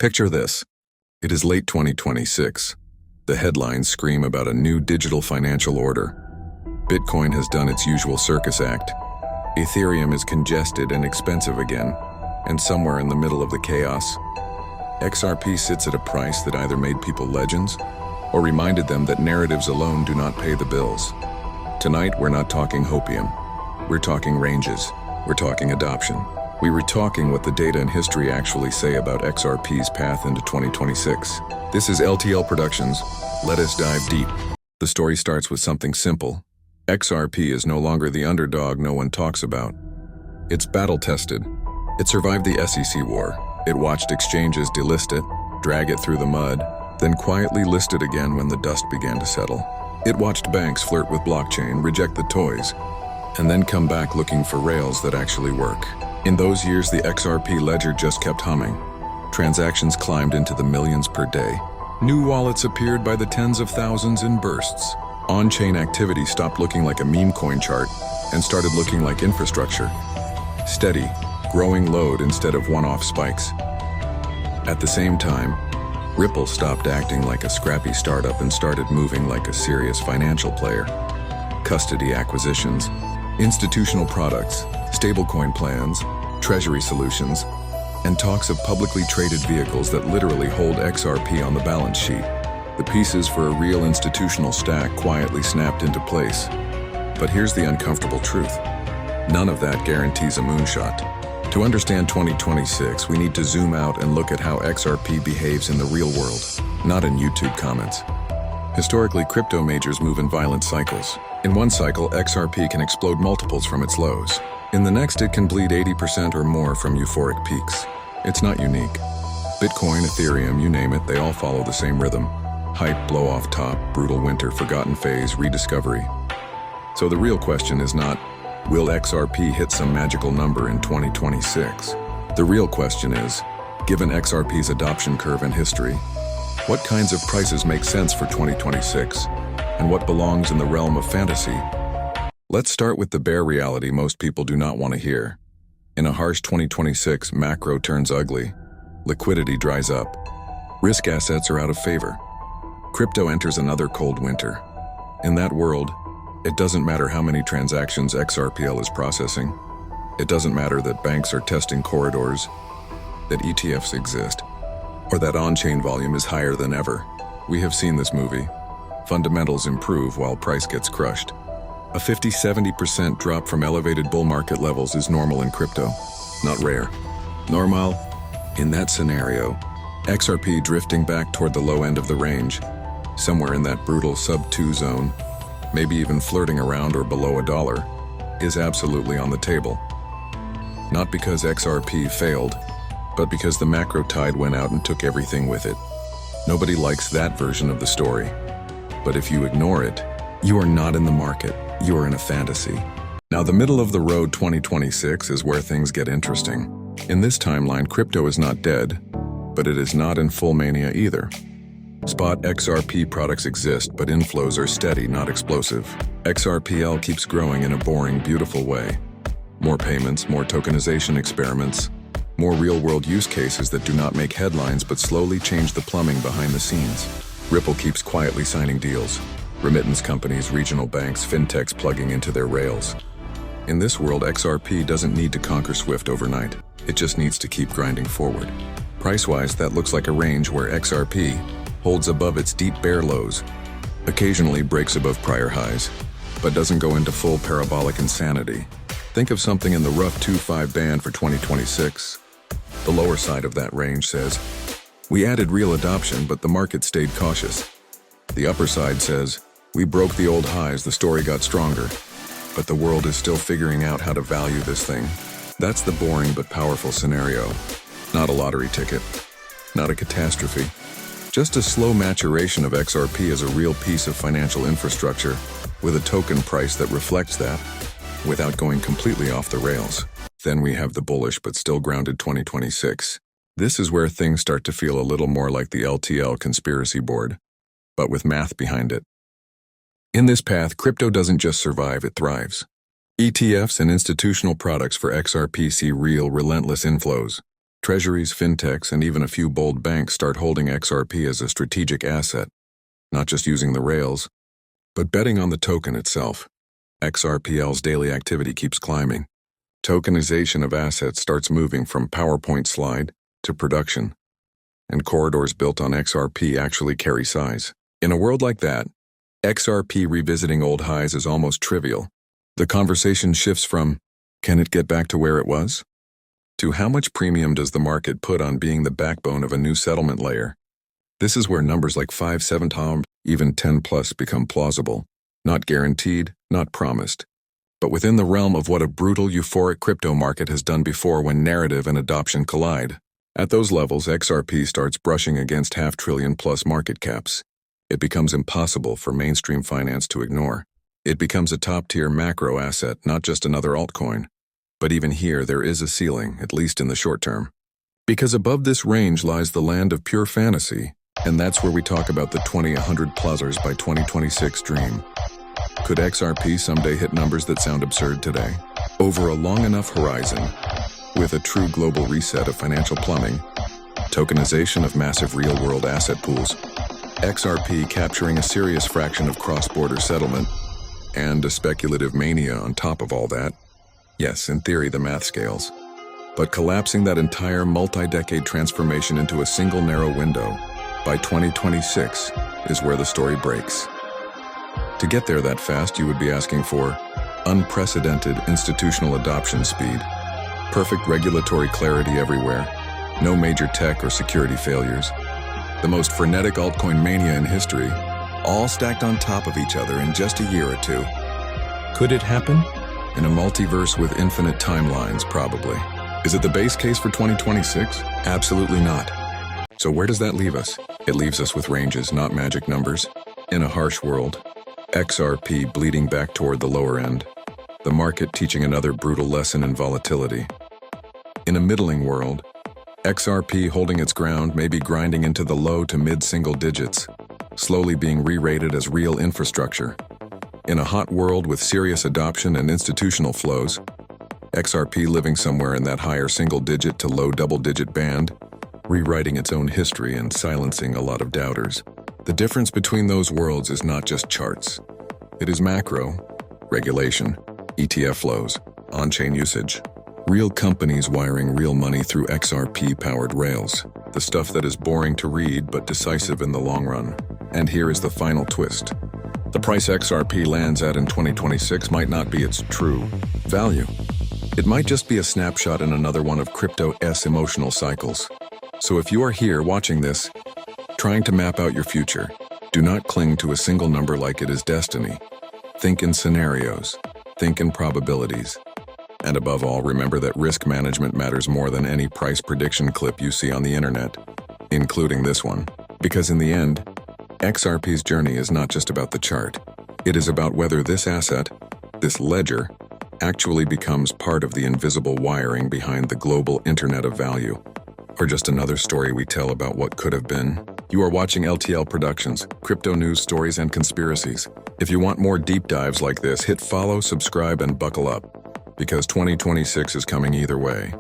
Picture this. It is late 2026. The headlines scream about a new digital financial order. Bitcoin has done its usual circus act. Ethereum is congested and expensive again, and somewhere in the middle of the chaos, XRP sits at a price that either made people legends or reminded them that narratives alone do not pay the bills. Tonight, we're not talking hopium. We're talking ranges. We're talking adoption. We were talking what the data and history actually say about XRP's path into 2026. This is LTL Productions. Let us dive deep. The story starts with something simple. XRP is no longer the underdog no one talks about. It's battle-tested. It survived the SEC war. It watched exchanges delist it, drag it through the mud, then quietly list it again when the dust began to settle. It watched banks flirt with blockchain, reject the toys, and then come back looking for rails that actually work. In those years, the XRP ledger just kept humming. Transactions climbed into the millions per day. New wallets appeared by the tens of thousands in bursts. On-chain activity stopped looking like a meme coin chart and started looking like infrastructure. Steady, growing load instead of one-off spikes. At the same time, Ripple stopped acting like a scrappy startup and started moving like a serious financial player. Custody acquisitions, institutional products, stablecoin plans, treasury solutions, and talks of publicly traded vehicles that literally hold XRP on the balance sheet. The pieces for a real institutional stack quietly snapped into place. But here's the uncomfortable truth. None of that guarantees a moonshot. To understand 2026, we need to zoom out and look at how XRP behaves in the real world, not in YouTube comments. Historically, crypto majors move in violent cycles. In one cycle, XRP can explode multiples from its lows. In the next, it can bleed 80% or more from euphoric peaks. It's not unique. Bitcoin, Ethereum, you name it, they all follow the same rhythm. Hype, blow off top, brutal winter, forgotten phase, rediscovery. So the real question is not, will XRP hit some magical number in 2026? The real question is, given XRP's adoption curve and history, what kinds of prices make sense for 2026? And what belongs in the realm of fantasy? Let's start with the bare reality most people do not want to hear. In a harsh 2026, macro turns ugly. Liquidity dries up. Risk assets are out of favor. Crypto enters another cold winter. In that world, it doesn't matter how many transactions XRPL is processing. It doesn't matter that banks are testing corridors, that ETFs exist, or that on-chain volume is higher than ever. We have seen this movie. Fundamentals improve while price gets crushed. A 50–70% drop from elevated bull market levels is normal in crypto, not rare. Normal, in that scenario, XRP drifting back toward the low end of the range, somewhere in that brutal sub-2 zone, maybe even flirting around or below $1, is absolutely on the table. Not because XRP failed, but because the macro tide went out and took everything with it. Nobody likes that version of the story. But if you ignore it, you are not in the market, you are in a fantasy. Now, the middle of the road 2026 is where things get interesting. In this timeline, crypto is not dead, but it is not in full mania either. Spot XRP products exist, but inflows are steady, not explosive. XRPL keeps growing in a boring, beautiful way. More payments, more tokenization experiments, more real-world use cases that do not make headlines but slowly change the plumbing behind the scenes. Ripple keeps quietly signing deals. Remittance companies, regional banks, fintechs plugging into their rails. In this world, XRP doesn't need to conquer Swift overnight. It just needs to keep grinding forward. Price-wise, that looks like a range where XRP holds above its deep bear lows, occasionally breaks above prior highs, but doesn't go into full parabolic insanity. Think of something in the rough 2-5 band for 2026. The lower side of that range says, we added real adoption, but the market stayed cautious. The upper side says, we broke the old highs, the story got stronger, but the world is still figuring out how to value this thing. That's the boring but powerful scenario. Not a lottery ticket, not a catastrophe. Just a slow maturation of XRP as a real piece of financial infrastructure with a token price that reflects that without going completely off the rails. Then we have the bullish but still grounded 2026. This is where things start to feel a little more like the LTL conspiracy board, but with math behind it. In this path, crypto doesn't just survive, it thrives. ETFs and institutional products for XRP see real, relentless inflows. Treasuries, fintechs, and even a few bold banks start holding XRP as a strategic asset, not just using the rails, but betting on the token itself. XRPL's daily activity keeps climbing. Tokenization of assets starts moving from PowerPoint slide to production, and corridors built on XRP actually carry size. In a world like that, XRP revisiting old highs is almost trivial. The conversation shifts from, can it get back to where it was? To how much premium does the market put on being the backbone of a new settlement layer? This is where numbers like 5, 7, even 10 plus become plausible. Not guaranteed, not promised, but within the realm of what a brutal, euphoric crypto market has done before when narrative and adoption collide. At those levels, XRP starts brushing against half-trillion-plus market caps. It becomes impossible for mainstream finance to ignore. It becomes a top-tier macro asset, not just another altcoin. But even here, there is a ceiling, at least in the short term. Because above this range lies the land of pure fantasy, and that's where we talk about the 100 plusers by 2026 dream. Could XRP someday hit numbers that sound absurd today? Over a long enough horizon, with a true global reset of financial plumbing, tokenization of massive real-world asset pools, XRP capturing a serious fraction of cross-border settlement, and a speculative mania on top of all that. Yes, in theory, the math scales. But collapsing that entire multi-decade transformation into a single narrow window by 2026 is where the story breaks. To get there that fast, you would be asking for unprecedented institutional adoption speed, perfect regulatory clarity everywhere, no major tech or security failures, the most frenetic altcoin mania in history, all stacked on top of each other in just a year or two. Could it happen? In a multiverse with infinite timelines, probably. Is it the base case for 2026? Absolutely not. So where does that leave us? It leaves us with ranges, not magic numbers. In a harsh world, XRP bleeding back toward the lower end, the market teaching another brutal lesson in volatility. In a middling world, XRP holding its ground, maybe grinding into the low to mid-single digits, slowly being re-rated as real infrastructure. In a hot world with serious adoption and institutional flows, XRP living somewhere in that higher single-digit to low double-digit band, rewriting its own history and silencing a lot of doubters. The difference between those worlds is not just charts. It is macro, regulation, ETF flows, on-chain usage, real companies wiring real money through XRP-powered rails, the stuff that is boring to read but decisive in the long run. And here is the final twist. The price XRP lands at in 2026 might not be its true value. It might just be a snapshot in another one of crypto's emotional cycles. So if you are here watching this, trying to map out your future, do not cling to a single number like it is destiny. Think in scenarios, think in probabilities. And above all, remember that risk management matters more than any price prediction clip you see on the internet, including this one. Because in the end, XRP's journey is not just about the chart. It is about whether this asset, this ledger, actually becomes part of the invisible wiring behind the global internet of value. Or just another story we tell about what could have been. You are watching LTL Productions, crypto news, stories, and conspiracies. If you want more deep dives like this, hit follow, subscribe, and buckle up. Because 2026 is coming either way.